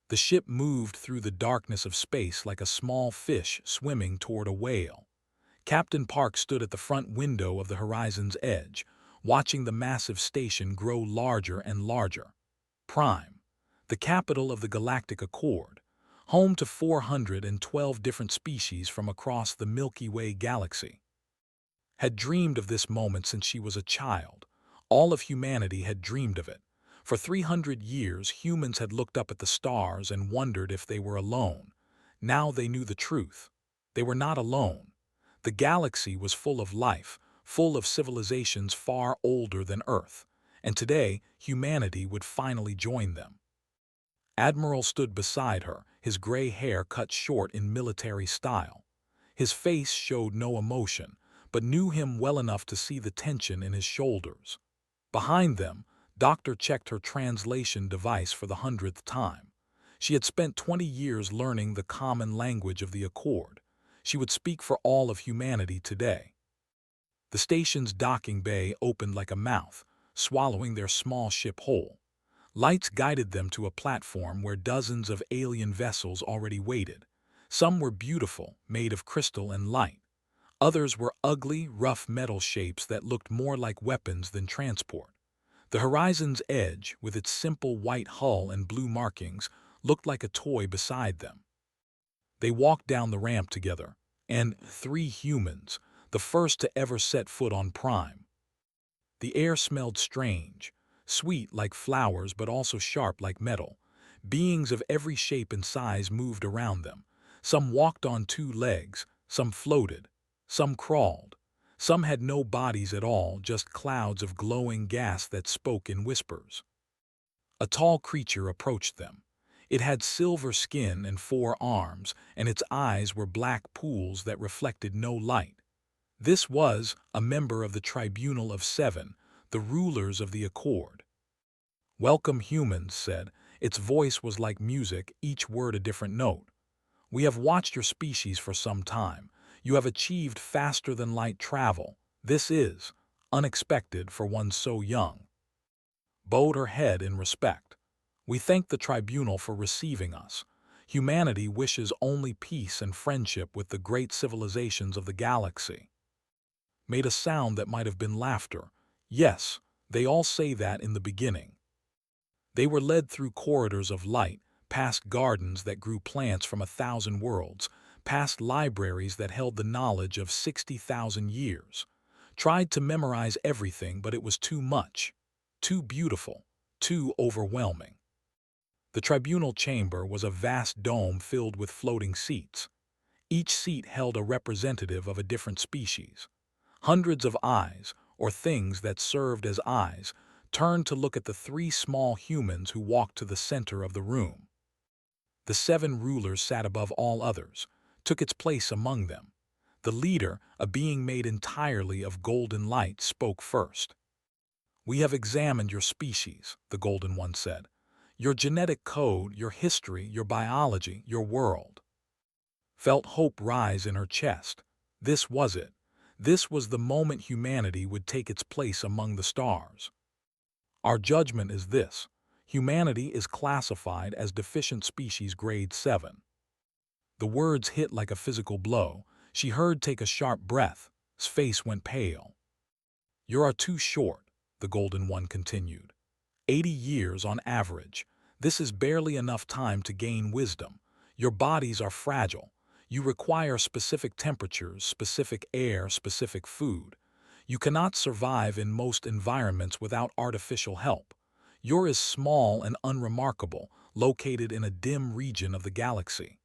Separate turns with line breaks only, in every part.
The ship moved through the darkness of space like a small fish swimming toward a whale. Captain Park stood at the front window of the horizon's edge, watching the massive station grow larger and larger. Prime, the capital of the Galactic Accord, home to 412 different species from across the Milky Way galaxy, had dreamed of this moment since she was a child. All of humanity had dreamed of it. For 300 years, humans had looked up at the stars and wondered if they were alone. Now they knew the truth. They were not alone. The galaxy was full of life, full of civilizations far older than Earth, and today humanity would finally join them. Admiral stood beside her, his gray hair cut short in military style. His face showed no emotion, but knew him well enough to see the tension in his shoulders. Behind them, Doctor checked her translation device for the 100th time. She had spent 20 years learning the common language of the Accord. She would speak for all of humanity today. The station's docking bay opened like a mouth, swallowing their small ship whole. Lights guided them to a platform where dozens of alien vessels already waited. Some were beautiful, made of crystal and light. Others were ugly, rough metal shapes that looked more like weapons than transport. The horizon's edge, with its simple white hull and blue markings, looked like a toy beside them. They walked down the ramp together, and 3 humans, the first to ever set foot on Prime. The air smelled strange, sweet like flowers but also sharp like metal. Beings of every shape and size moved around them. Some walked on 2 legs, some floated, some crawled. Some had no bodies at all, just clouds of glowing gas that spoke in whispers. A tall creature approached them. It had silver skin and 4 arms, and its eyes were black pools that reflected no light. This was a member of the Tribunal of 7, the rulers of the Accord. "Welcome, humans," said. Its voice was like music, each word a different note. "We have watched your species for some time. You have achieved faster-than-light travel. This is unexpected for one so young." Bowed her head in respect. "We thank the tribunal for receiving us. Humanity wishes only peace and friendship with the great civilizations of the galaxy." Made a sound that might have been laughter. Yes, they all say that in the beginning. They were led through corridors of light, past gardens that grew plants from 1,000 worlds, past libraries that held the knowledge of 60,000 years. Tried to memorize everything, but it was too much, too beautiful, too overwhelming. The tribunal chamber was a vast dome filled with floating seats. Each seat held a representative of a different species. Hundreds of eyes, or things that served as eyes, turned to look at the 3 small humans who walked to the center of the room. The 7 rulers sat above all others, took its place among them. The leader, a being made entirely of golden light, spoke first. "We have examined your species," the Golden One said. "Your genetic code, your history, your biology, your world." Felt hope rise in her chest. This was it. This was the moment humanity would take its place among the stars. "Our judgment is this. Humanity is classified as deficient species grade 7. The words hit like a physical blow. She heard take a sharp breath. His face went pale. "You are too short," the Golden One continued. 80 years on average. This is barely enough time to gain wisdom. Your bodies are fragile. You require specific temperatures, specific air, specific food. You cannot survive in most environments without artificial help. Yours is small and unremarkable, located in a dim region of the galaxy.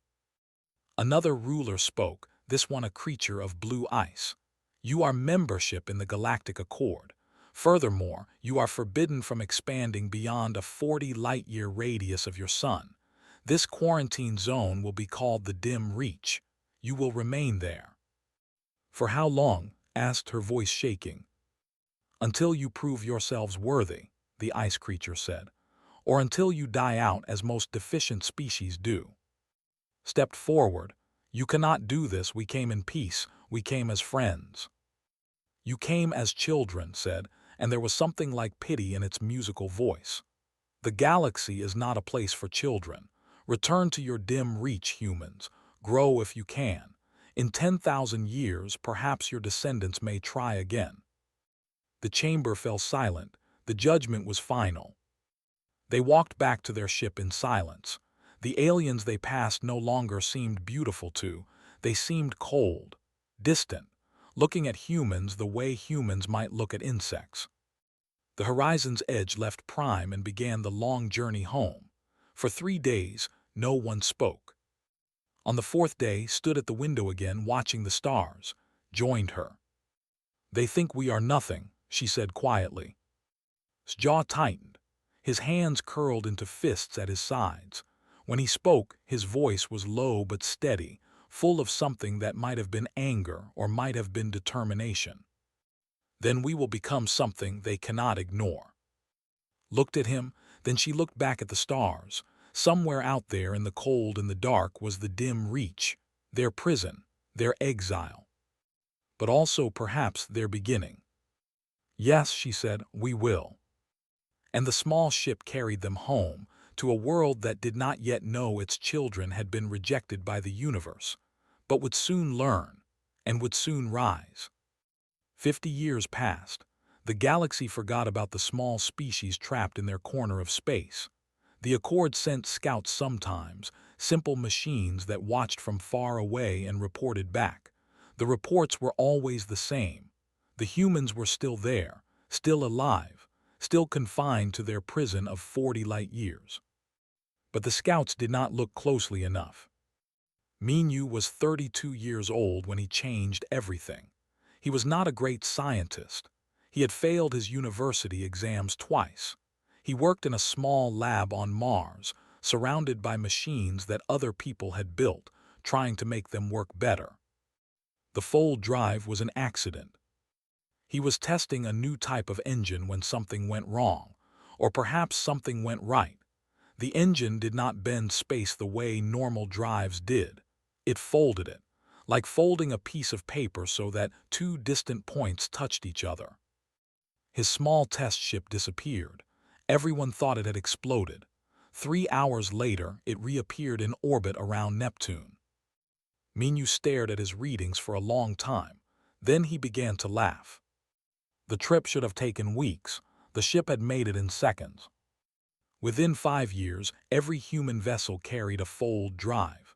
Another ruler spoke, this one a creature of blue ice. "You are membership in the Galactic Accord. Furthermore, you are forbidden from expanding beyond a 40 light-year radius of your sun. This quarantine zone will be called the Dim Reach. You will remain there." "For how long?" asked her voice shaking. "Until you prove yourselves worthy," the ice creature said, "or until you die out as most deficient species do." Stepped forward. "You cannot do this. We came in peace. We came as friends." "You came as children," said, and there was something like pity in its musical voice. "The galaxy is not a place for children. Return to your dim reach, humans. Grow if you can. In 10,000 years, perhaps your descendants may try again. The chamber fell silent. The judgment was final. They walked back to their ship in silence. The aliens they passed no longer seemed beautiful they seemed cold, distant, looking at humans the way humans might look at insects. The horizon's edge left Prime and began the long journey home. For 3 days, no one spoke. On the 4th day, stood at the window again watching the stars, joined her. "They think we are nothing," she said quietly. His jaw tightened. His hands curled into fists at his sides. When he spoke, his voice was low but steady, full of something that might have been anger or might have been determination. "Then we will become something they cannot ignore." Looked at him, then she looked back at the stars. Somewhere out there in the cold and the dark was the dim reach, their prison, their exile. But also perhaps their beginning. "Yes," she said, "we will." And the small ship carried them home, to a world that did not yet know its children had been rejected by the universe, but would soon learn, and would soon rise. 50 years passed. The galaxy forgot about the small species trapped in their corner of space. The Accord sent scouts sometimes, simple machines that watched from far away and reported back. The reports were always the same. The humans were still there, still alive, still confined to their prison of 40 light years. But the scouts did not look closely enough. Minyu was 32 years old when he changed everything. He was not a great scientist. He had failed his university exams twice. He worked in a small lab on Mars, surrounded by machines that other people had built, trying to make them work better. The fold drive was an accident. He was testing a new type of engine when something went wrong, or perhaps something went right. The engine did not bend space the way normal drives did. It folded it, like folding a piece of paper so that 2 distant points touched each other. His small test ship disappeared. Everyone thought it had exploded. 3 hours later, it reappeared in orbit around Neptune. Minyu stared at his readings for a long time. Then he began to laugh. The trip should have taken weeks. The ship had made it in seconds. Within 5 years, every human vessel carried a fold drive.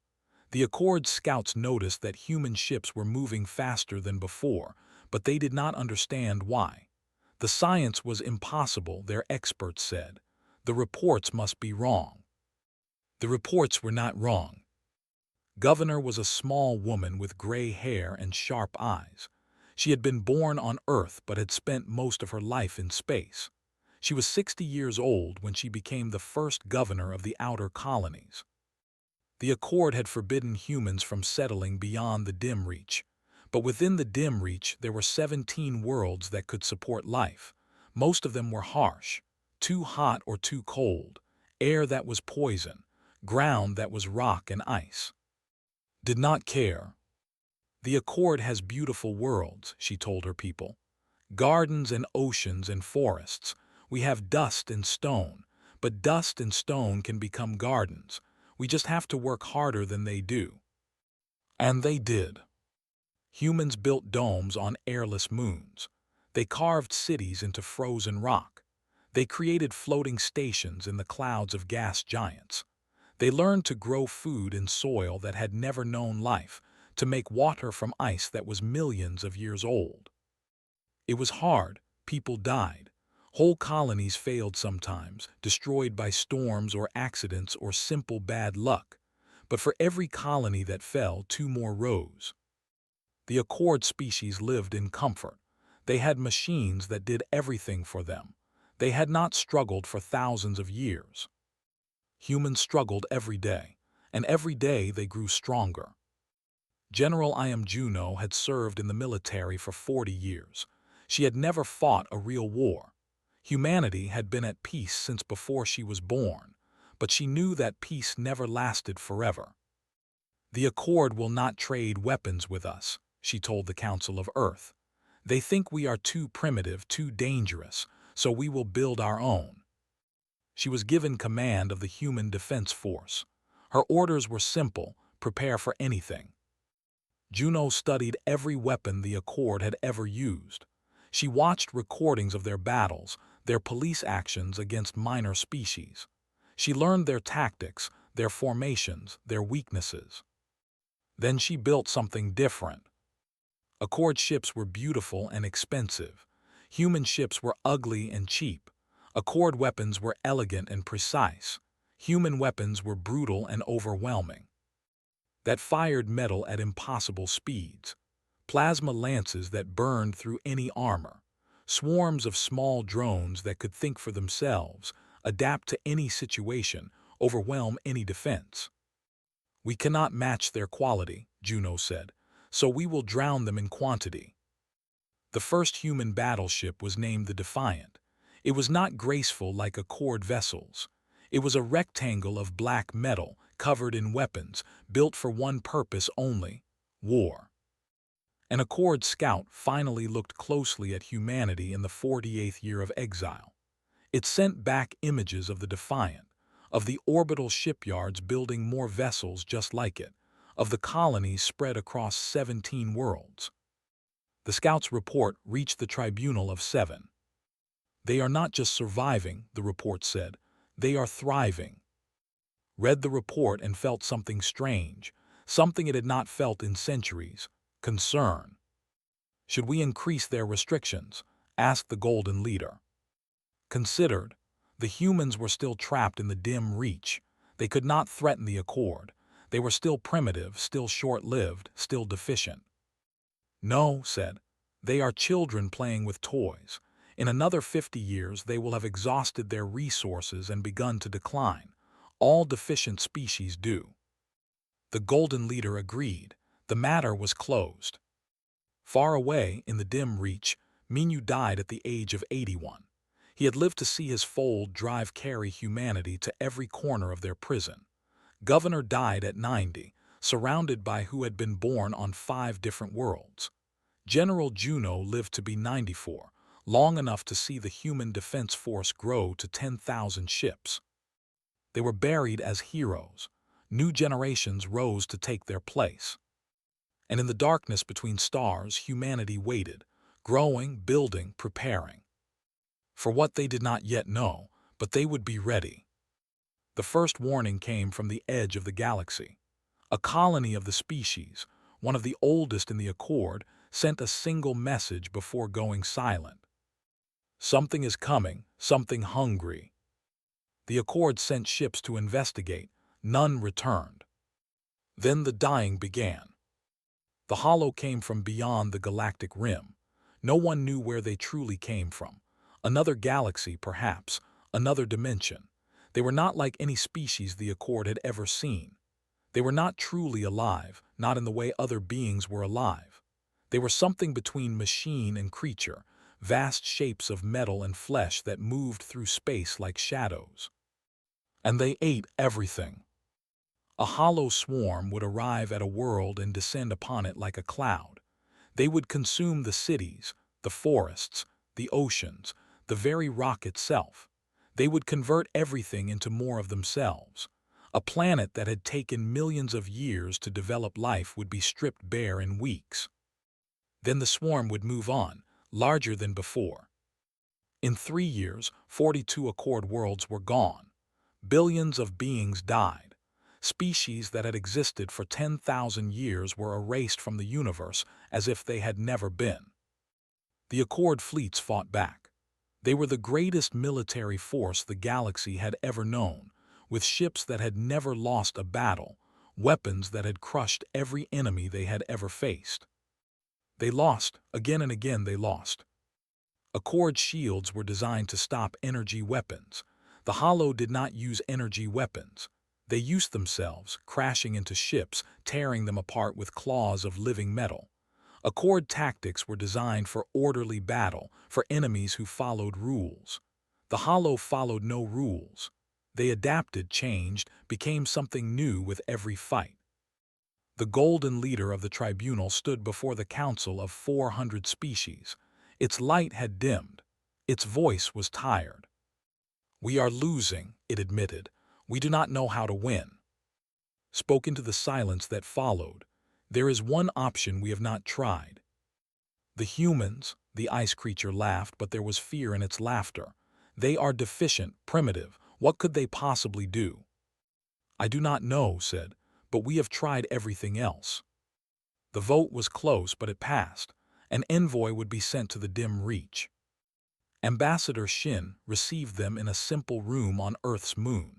The Accord scouts noticed that human ships were moving faster than before, but they did not understand why. The science was impossible, their experts said. The reports must be wrong. The reports were not wrong. Governor was a small woman with gray hair and sharp eyes. She had been born on Earth but had spent most of her life in space. She was 60 years old when she became the first governor of the outer colonies. The Accord had forbidden humans from settling beyond the dim reach. But within the dim reach, there were 17 worlds that could support life. Most of them were harsh, too hot or too cold, air that was poison, ground that was rock and ice. Did not care. "The Accord has beautiful worlds," she told her people. "Gardens and oceans and forests. We have dust and stone, but dust and stone can become gardens. We just have to work harder than they do." And they did. Humans built domes on airless moons. They carved cities into frozen rock. They created floating stations in the clouds of gas giants. They learned to grow food in soil that had never known life, to make water from ice that was millions of years old. It was hard. People died. Whole colonies failed sometimes, destroyed by storms or accidents or simple bad luck. But for every colony that fell, 2 more rose. The Accord species lived in comfort. They had machines that did everything for them. They had not struggled for thousands of years. Humans struggled every day, and every day they grew stronger. General I.M. Juno had served in the military for 40 years. She had never fought a real war. Humanity had been at peace since before she was born, but she knew that peace never lasted forever. "The Accord will not trade weapons with us," she told the Council of Earth. "They think we are too primitive, too dangerous, so we will build our own." She was given command of the Human Defense Force. Her orders were simple: prepare for anything. Juno studied every weapon the Accord had ever used. She watched recordings of their battles, their police actions against minor species. She learned their tactics, their formations, their weaknesses. Then she built something different. Accord ships were beautiful and expensive. Human ships were ugly and cheap. Accord weapons were elegant and precise. Human weapons were brutal and overwhelming. That fired metal at impossible speeds. Plasma lances that burned through any armor. Swarms of small drones that could think for themselves, adapt to any situation, overwhelm any defense. We cannot match their quality, Juno said, so we will drown them in quantity. The first human battleship was named the Defiant. It was not graceful like Accord vessels. It was a rectangle of black metal, covered in weapons, built for one purpose only: war. An Accord scout finally looked closely at humanity in the 48th year of exile. It sent back images of the Defiant, of the orbital shipyards building more vessels just like it, of the colonies spread across 17 worlds. The scout's report reached the Tribunal of Seven. They are not just surviving, the report said, they are thriving. Read the report and felt something strange, something it had not felt in centuries: concern. Should we increase their restrictions? Asked the Golden Leader. Considered. The humans were still trapped in the dim reach. They could not threaten the Accord. They were still primitive, still short-lived, still deficient. No, said. They are children playing with toys. In another 50 years they will have exhausted their resources and begun to decline. All deficient species do. The Golden Leader agreed. The matter was closed. Far away, in the dim reach, Minu died at the age of 81. He had lived to see his fold carry humanity to every corner of their prison. Governor died at 90, surrounded by who had been born on 5 different worlds. General Juno lived to be 94, long enough to see the human defense force grow to 10,000 ships. They were buried as heroes. New generations rose to take their place. And in the darkness between stars, humanity waited, growing, building, preparing. For what they did not yet know, but they would be ready. The first warning came from the edge of the galaxy. A colony of the species, one of the oldest in the Accord, sent a single message before going silent. Something is coming, something hungry. The Accord sent ships to investigate. None returned. Then the dying began. The hollow came from beyond the galactic rim. No one knew where they truly came from. Another galaxy, perhaps, another dimension. They were not like any species the Accord had ever seen. They were not truly alive, not in the way other beings were alive. They were something between machine and creature, vast shapes of metal and flesh that moved through space like shadows. And they ate everything. A hollow swarm would arrive at a world and descend upon it like a cloud. They would consume the cities, the forests, the oceans, the very rock itself. They would convert everything into more of themselves. A planet that had taken millions of years to develop life would be stripped bare in weeks. Then the swarm would move on, larger than before. In 3 years, 42 Accord worlds were gone. Billions of beings died. Species that had existed for 10,000 years were erased from the universe as if they had never been. The Accord fleets fought back. They were the greatest military force the galaxy had ever known, with ships that had never lost a battle, weapons that had crushed every enemy they had ever faced. They lost, again and again they lost. Accord shields were designed to stop energy weapons. The Hollow did not use energy weapons. They used themselves, crashing into ships, tearing them apart with claws of living metal. Accord tactics were designed for orderly battle, for enemies who followed rules. The Hollow followed no rules. They adapted, changed, became something new with every fight. The Golden Leader of the Tribunal stood before the council of 400 species. Its light had dimmed. Its voice was tired. "We are losing," it admitted. "We do not know how to win." spoke into the silence that followed. There is one option we have not tried. The humans, the ice creature laughed, but there was fear in its laughter. They are deficient, primitive. What could they possibly do? I do not know, said, but we have tried everything else. The vote was close, but it passed. An envoy would be sent to the dim reach. Ambassador Shin received them in a simple room on Earth's moon.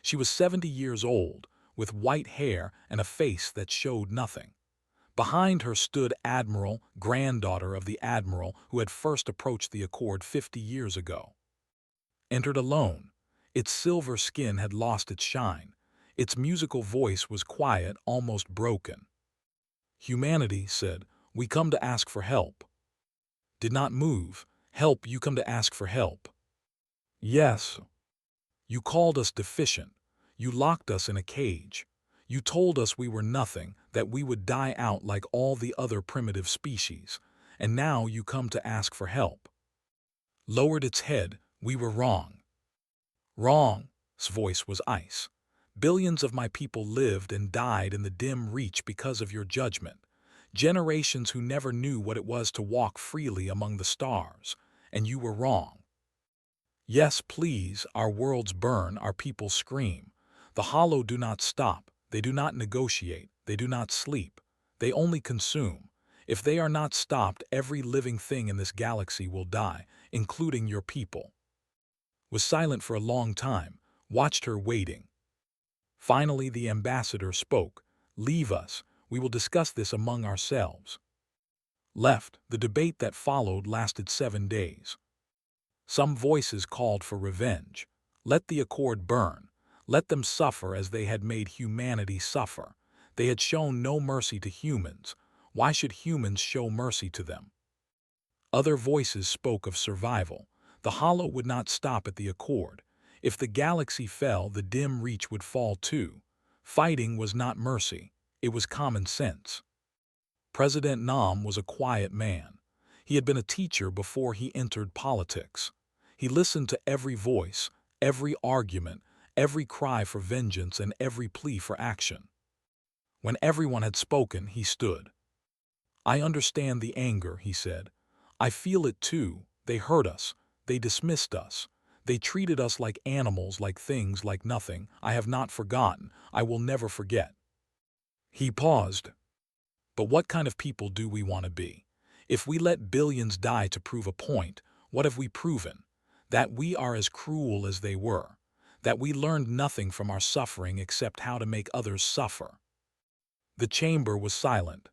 She was 70 years old, with white hair and a face that showed nothing. Behind her stood Admiral, granddaughter of the Admiral who had first approached the Accord 50 years ago. Entered alone. Its silver skin had lost its shine. Its musical voice was quiet, almost broken. Humanity, said, we come to ask for help. Did not move. Help, you come to ask for help. Yes. You called us deficient. You locked us in a cage. You told us we were nothing, that we would die out like all the other primitive species. And now you come to ask for help. Lowered its head, we were wrong. Wrong, its voice was ice. Billions of my people lived and died in the dim reach because of your judgment. Generations who never knew what it was to walk freely among the stars. And you were wrong. Yes, please, our worlds burn, our people scream. The hollow do not stop, they do not negotiate, they do not sleep. They only consume. If they are not stopped, every living thing in this galaxy will die, including your people. Was silent for a long time, watched her waiting. Finally, the ambassador spoke. Leave us, we will discuss this among ourselves. Left, the debate that followed lasted 7 days. Some voices called for revenge. Let the Accord burn. Let them suffer as they had made humanity suffer. They had shown no mercy to humans. Why should humans show mercy to them? Other voices spoke of survival. The hollow would not stop at the Accord. If the galaxy fell, the dim reach would fall too. Fighting was not mercy. It was common sense. President Nam was a quiet man. He had been a teacher before he entered politics. He listened to every voice, every argument, every cry for vengeance, and every plea for action. When everyone had spoken, he stood. I understand the anger, he said. I feel it too. They hurt us. They dismissed us. They treated us like animals, like things, like nothing. I have not forgotten. I will never forget. He paused. But what kind of people do we want to be? If we let billions die to prove a point, what have we proven? That we are as cruel as they were. That we learned nothing from our suffering except how to make others suffer. The chamber was silent.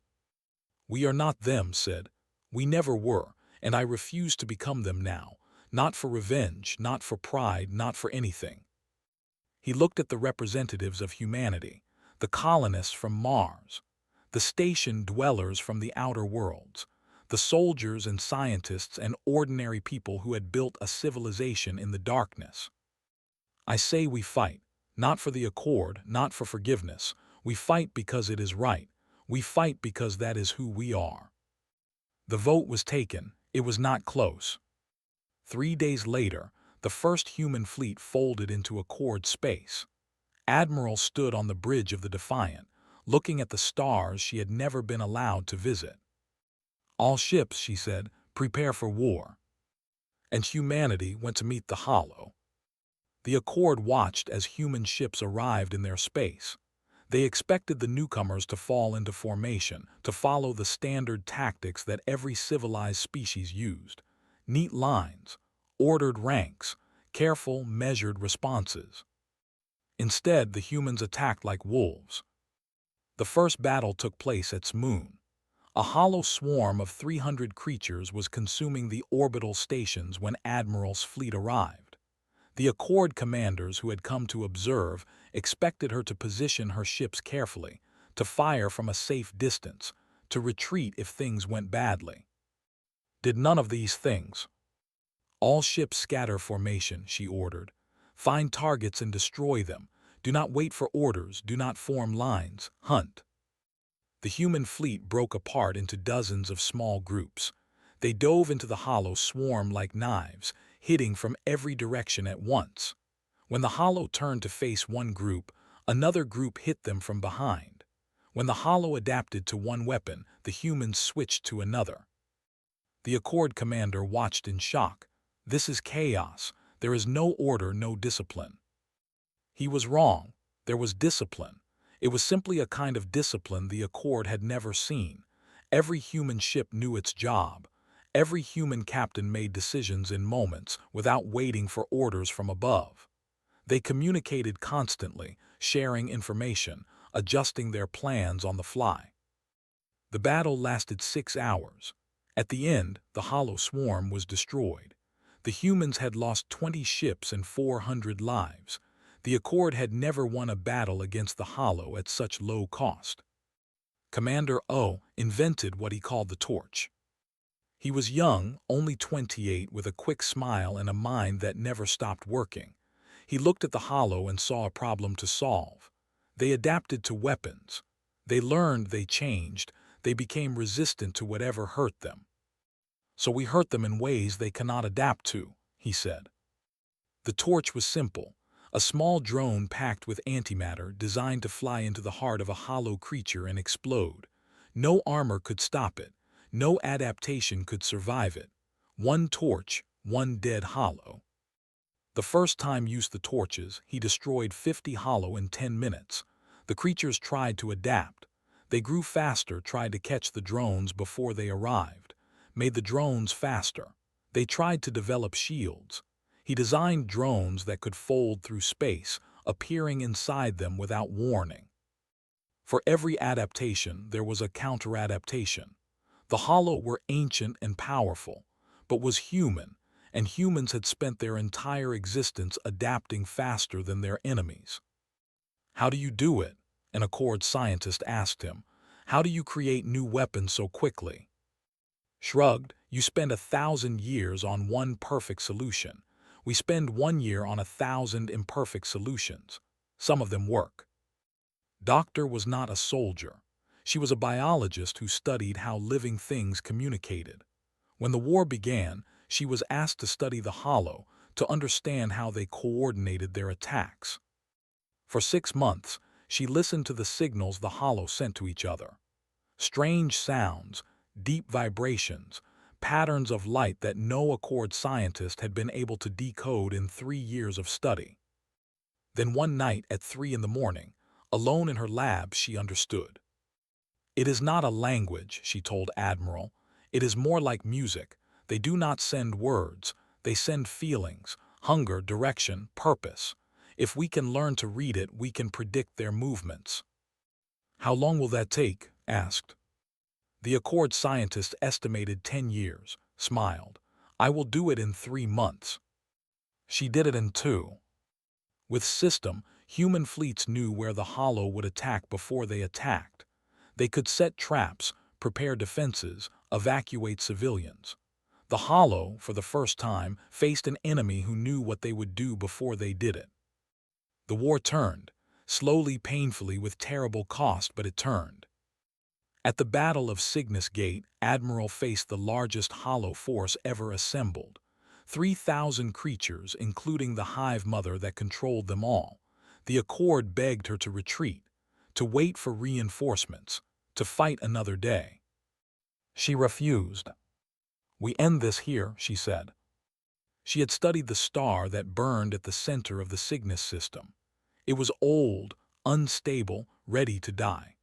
We are not them, said. We never were, and I refuse to become them now. Not for revenge, not for pride, not for anything. He looked at the representatives of humanity, the colonists from Mars, the station dwellers from the outer worlds, the soldiers and scientists and ordinary people who had built a civilization in the darkness. I say we fight, not for the Accord, not for forgiveness. We fight because it is right. We fight because that is who we are. The vote was taken. It was not close. 3 days later, the first human fleet folded into Accord space. Admiral stood on the bridge of the Defiant, looking at the stars she had never been allowed to visit. All ships, she said, prepare for war. And humanity went to meet the hollow. The Accord watched as human ships arrived in their space. They expected the newcomers to fall into formation, to follow the standard tactics that every civilized species used. Neat lines, ordered ranks, careful, measured responses. Instead, the humans attacked like wolves. The first battle took place at its moon. A hollow swarm of 300 creatures was consuming the orbital stations when Admiral's fleet arrived. The Accord commanders who had come to observe expected her to position her ships carefully, to fire from a safe distance, to retreat if things went badly. Did none of these things. All ships scatter formation, she ordered. Find targets and destroy them. Do not wait for orders, do not form lines, hunt. The human fleet broke apart into dozens of small groups. They dove into the hollow swarm like knives, hitting from every direction at once. When the hollow turned to face one group, Another group hit them from behind. When the Hollow adapted to one weapon, the humans switched to another. The Accord commander watched in shock. This is chaos. There is no order, no discipline. He was wrong. There was discipline. It was simply a kind of discipline the Accord had never seen. Every human ship knew its job. Every human captain made decisions in moments without waiting for orders from above. They communicated constantly, sharing information, adjusting their plans on the fly. The battle lasted 6 hours. At the end, the Hollow swarm was destroyed. The humans had lost 20 ships and 400 lives. The Accord had never won a battle against the Hollow at such low cost. Commander O invented what he called the torch. He was young, only 28, with a quick smile and a mind that never stopped working. He looked at the Hollow and saw a problem to solve. They adapted to weapons. They learned, they changed, they became resistant to whatever hurt them. So we hurt them in ways they cannot adapt to, he said. The torch was simple, a small drone packed with antimatter designed to fly into the heart of a Hollow creature and explode. No armor could stop it. No adaptation could survive it. One torch, one dead Hollow. The first time used the torches, he destroyed 50 Hollow in 10 minutes. The creatures tried to adapt. They grew faster, tried to catch the drones before they arrived, made the drones faster. They tried to develop shields. He designed drones that could fold through space, appearing inside them without warning. For every adaptation, there was a counter-adaptation. The Hollow were ancient and powerful, but was human, and humans had spent their entire existence adapting faster than their enemies. How do you do it? An Accord scientist asked him. How do you create new weapons so quickly? Shrugged, you spend 1,000 years on one perfect solution. We spend 1 year on 1,000 imperfect solutions. Some of them work. Doctor was not a soldier. She was a biologist who studied how living things communicated. When the war began, she was asked to study the Hollow to understand how they coordinated their attacks. For 6 months, she listened to the signals the Hollow sent to each other. Strange sounds, deep vibrations, patterns of light that no Accord scientist had been able to decode in 3 years of study. Then one night at 3 in the morning, alone in her lab, she understood. It is not a language, she told Admiral. It is more like music. They do not send words. They send feelings, hunger, direction, purpose. If we can learn to read it, we can predict their movements. How long will that take? Asked. The Accord scientist estimated 10 years, smiled. I will do it in 3 months. She did it in 2. With system, human fleets knew where the Hollow would attack before they attacked. They could set traps, prepare defenses, evacuate civilians. The Hollow, for the first time, faced an enemy who knew what they would do before they did it. The war turned, slowly, painfully, with terrible cost, but it turned. At the Battle of Cygnus Gate, Admiral faced the largest Hollow force ever assembled. 3,000 creatures, including the Hive Mother that controlled them all. The Accord begged her to retreat, to wait for reinforcements, to fight another day. She refused. We end this here, she said. She had studied the star that burned at the center of the Cygnus system. It was old, unstable, ready to die.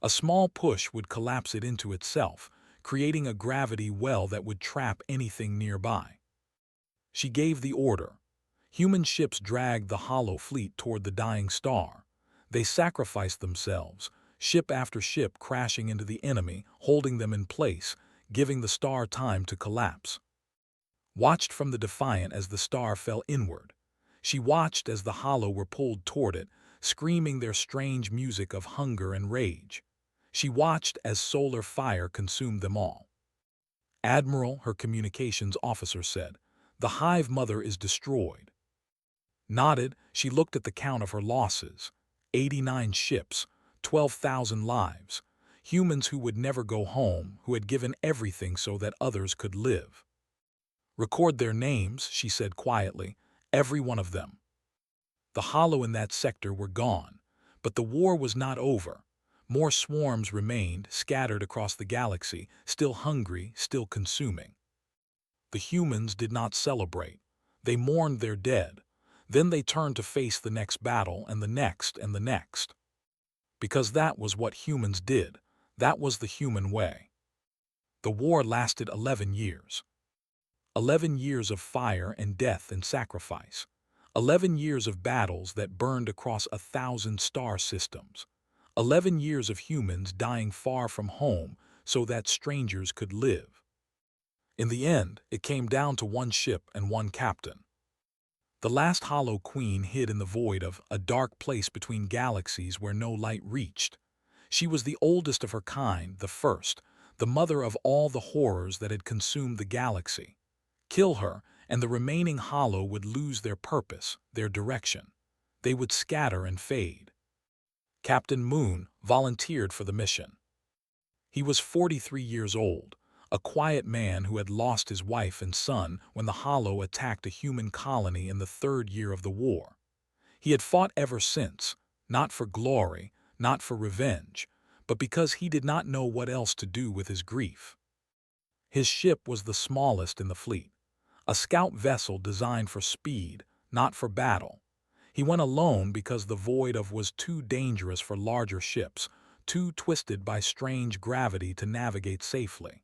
A small push would collapse it into itself, creating a gravity well that would trap anything nearby. She gave the order. Human ships dragged the Hollow fleet toward the dying star. They sacrificed themselves, ship after ship crashing into the enemy, holding them in place, giving the star time to collapse. Watched from the Defiant as the star fell inward. She watched as the Hollow were pulled toward it, screaming their strange music of hunger and rage. She watched as solar fire consumed them all. Admiral, her communications officer said, the Hive Mother is destroyed. Nodded, she looked at the count of her losses. 89 ships, 12,000 lives. Humans who would never go home, who had given everything so that others could live. Record their names, she said quietly, every one of them. The Hollow in that sector were gone, But the war was not over. More swarms remained, scattered across the galaxy, still hungry, still consuming. The humans did not celebrate. They mourned their dead. Then they turned to face the next battle and the next and the next. Because that was what humans did. That was the human way. The war lasted 11 years. 11 years of fire and death and sacrifice. 11 years of battles that burned across 1,000 star systems. 11 years of humans dying far from home so that strangers could live. In the end, it came down to one ship and one captain. The last Hollow Queen hid in the void of a dark place between galaxies where no light reached. She was the oldest of her kind, the first, the mother of all the horrors that had consumed the galaxy. Kill her, and the remaining Hollow would lose their purpose, their direction. They would scatter and fade. Captain Moon volunteered for the mission. He was 43 years old, a quiet man who had lost his wife and son when the Hollow attacked a human colony in the 3rd year of the war. He had fought ever since, not for glory, not for revenge, but because he did not know what else to do with his grief. His ship was the smallest in the fleet, a scout vessel designed for speed, not for battle. He went alone because the void was too dangerous for larger ships, too twisted by strange gravity to navigate safely.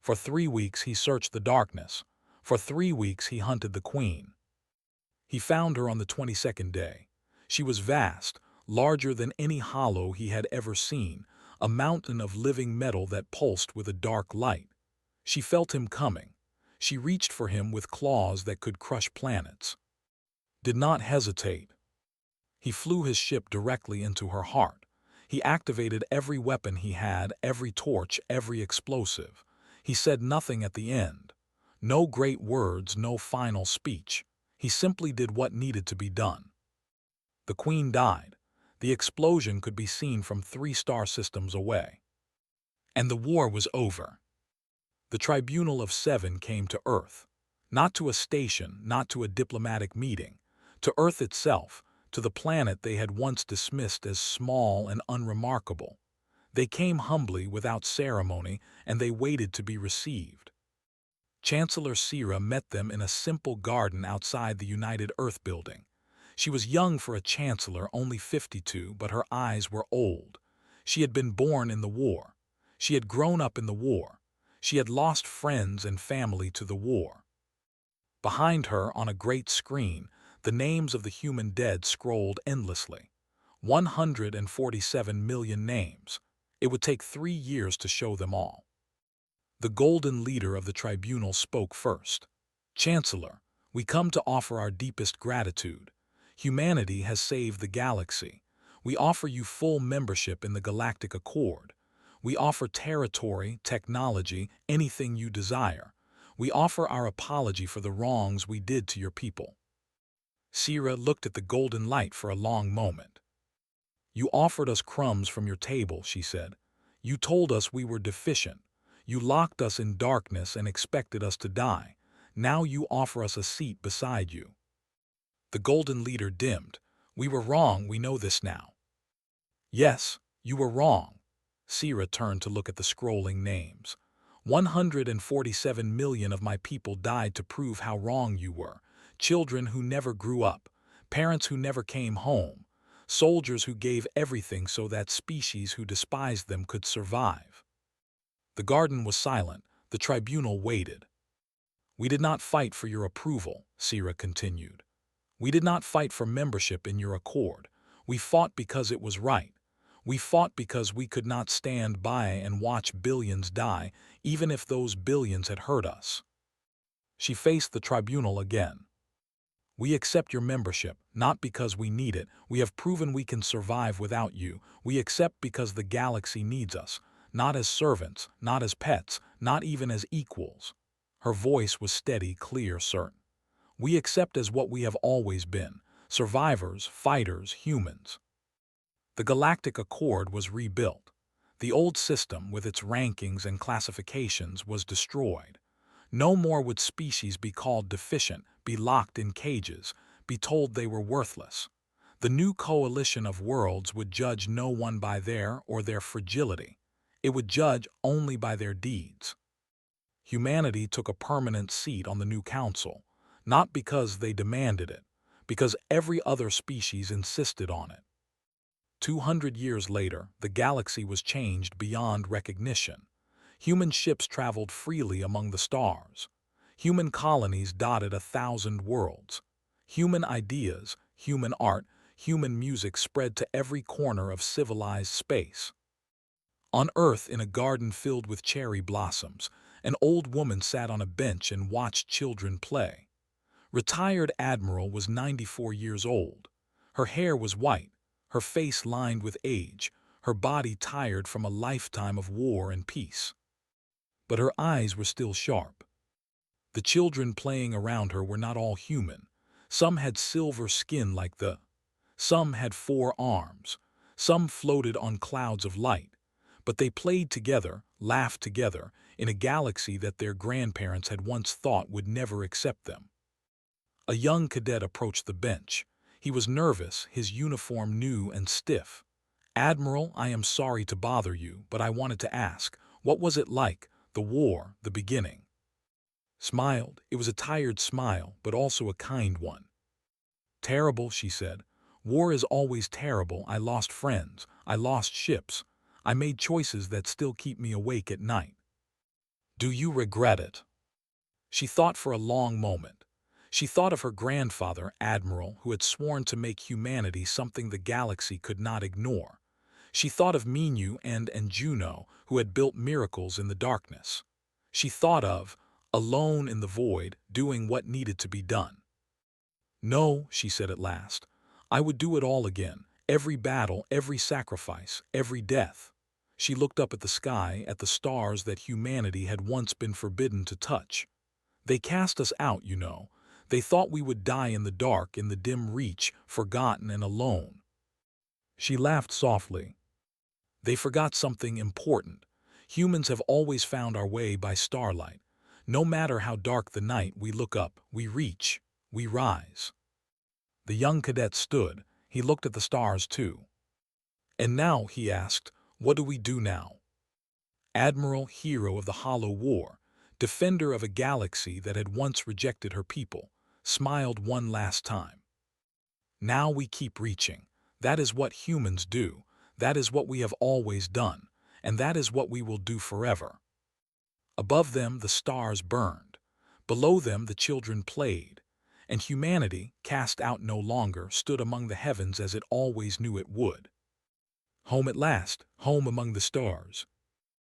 For 3 weeks he searched the darkness. For 3 weeks he hunted the Queen. He found her on the 22nd day. She was vast, larger than any Hollow he had ever seen, a mountain of living metal that pulsed with a dark light. She felt him coming. She reached for him with claws that could crush planets. Did not hesitate. He flew his ship directly into her heart. He activated every weapon he had, every torch, every explosive. He said nothing at the end. No great words, no final speech. He simply did what needed to be done. The Queen died. The explosion could be seen from 3 star systems away. And the war was over. The Tribunal of 7 came to Earth. Not to a station, not to a diplomatic meeting. To Earth itself, to the planet they had once dismissed as small and unremarkable. They came humbly, without ceremony, and they waited to be received. Chancellor Sira met them in a simple garden outside the United Earth building. She was young for a chancellor, only 52, but her eyes were old. She had been born in the war. She had grown up in the war. She had lost friends and family to the war. Behind her, on a great screen, the names of the human dead scrolled endlessly. 147 million names. It would take 3 years to show them all. The golden leader of the tribunal spoke first. Chancellor, we come to offer our deepest gratitude. Humanity has saved the galaxy. We offer you full membership in the Galactic Accord. We offer territory, technology, anything you desire. We offer our apology for the wrongs we did to your people. Sira looked at the golden light for a long moment. You offered us crumbs from your table, she said. You told us we were deficient. You locked us in darkness and expected us to die. Now you offer us a seat beside you. The golden leader dimmed. We were wrong, we know this now. Yes, you were wrong. Sira turned to look at the scrolling names. 147 million of my people died to prove how wrong you were. Children who never grew up. Parents who never came home. Soldiers who gave everything so that species who despised them could survive. The garden was silent. The tribunal waited. We did not fight for your approval, Sira continued. We did not fight for membership in your accord. We fought because it was right. We fought because we could not stand by and watch billions die, even if those billions had hurt us. She faced the tribunal again. We accept your membership, not because we need it. We have proven we can survive without you. We accept because the galaxy needs us, not as servants, not as pets, not even as equals. Her voice was steady, clear, certain. We accept as what we have always been, survivors, fighters, humans. The Galactic Accord was rebuilt. The old system, with its rankings and classifications, was destroyed. No more would species be called deficient, be locked in cages, be told they were worthless. The new coalition of worlds would judge no one by their fragility. It would judge only by their deeds. Humanity took a permanent seat on the new council, not because they demanded it, because every other species insisted on it. 200 years later, the galaxy was changed beyond recognition. Human ships traveled freely among the stars. Human colonies dotted 1,000 worlds. Human ideas, human art, human music spread to every corner of civilized space. On Earth, in a garden filled with cherry blossoms, an old woman sat on a bench and watched children play. Retired Admiral was 94 years old. Her hair was white, her face lined with age, her body tired from a lifetime of war and peace. But her eyes were still sharp. The children playing around her were not all human. Some had silver skin like some had 4 arms, some floated on clouds of light. But they played together, laughed together, in a galaxy that their grandparents had once thought would never accept them. A young cadet approached the bench. He was nervous, his uniform new and stiff. "Admiral, I am sorry to bother you, but I wanted to ask, what was it like, the war, the beginning?" Smiled. It was a tired smile, but also a kind one. "Terrible," she said. "War is always terrible. I lost friends. I lost ships. I made choices that still keep me awake at night." "Do you regret it?" She thought for a long moment. She thought of her grandfather, Admiral, who had sworn to make humanity something the galaxy could not ignore. She thought of Minu and Juno, who had built miracles in the darkness. She thought of, alone in the void, doing what needed to be done. "No," she said at last. "I would do it all again. Every battle, every sacrifice, every death." She looked up at the sky, at the stars that humanity had once been forbidden to touch. "They cast us out, you know. They thought we would die in the dark, in the dim reach, forgotten and alone." She laughed softly. "They forgot something important. Humans have always found our way by starlight. No matter how dark the night, we look up, we reach, we rise." The young cadet stood. He looked at the stars too. "And now," he asked, "what do we do now?" Admiral, hero of the Hollow War, defender of a galaxy that had once rejected her people, smiled one last time. "Now we keep reaching. That is what humans do. That is what we have always done. And that is what we will do forever." Above them the stars burned. Below them the children played. And humanity, cast out no longer, stood among the heavens as it always knew it would. Home at last, home among the stars.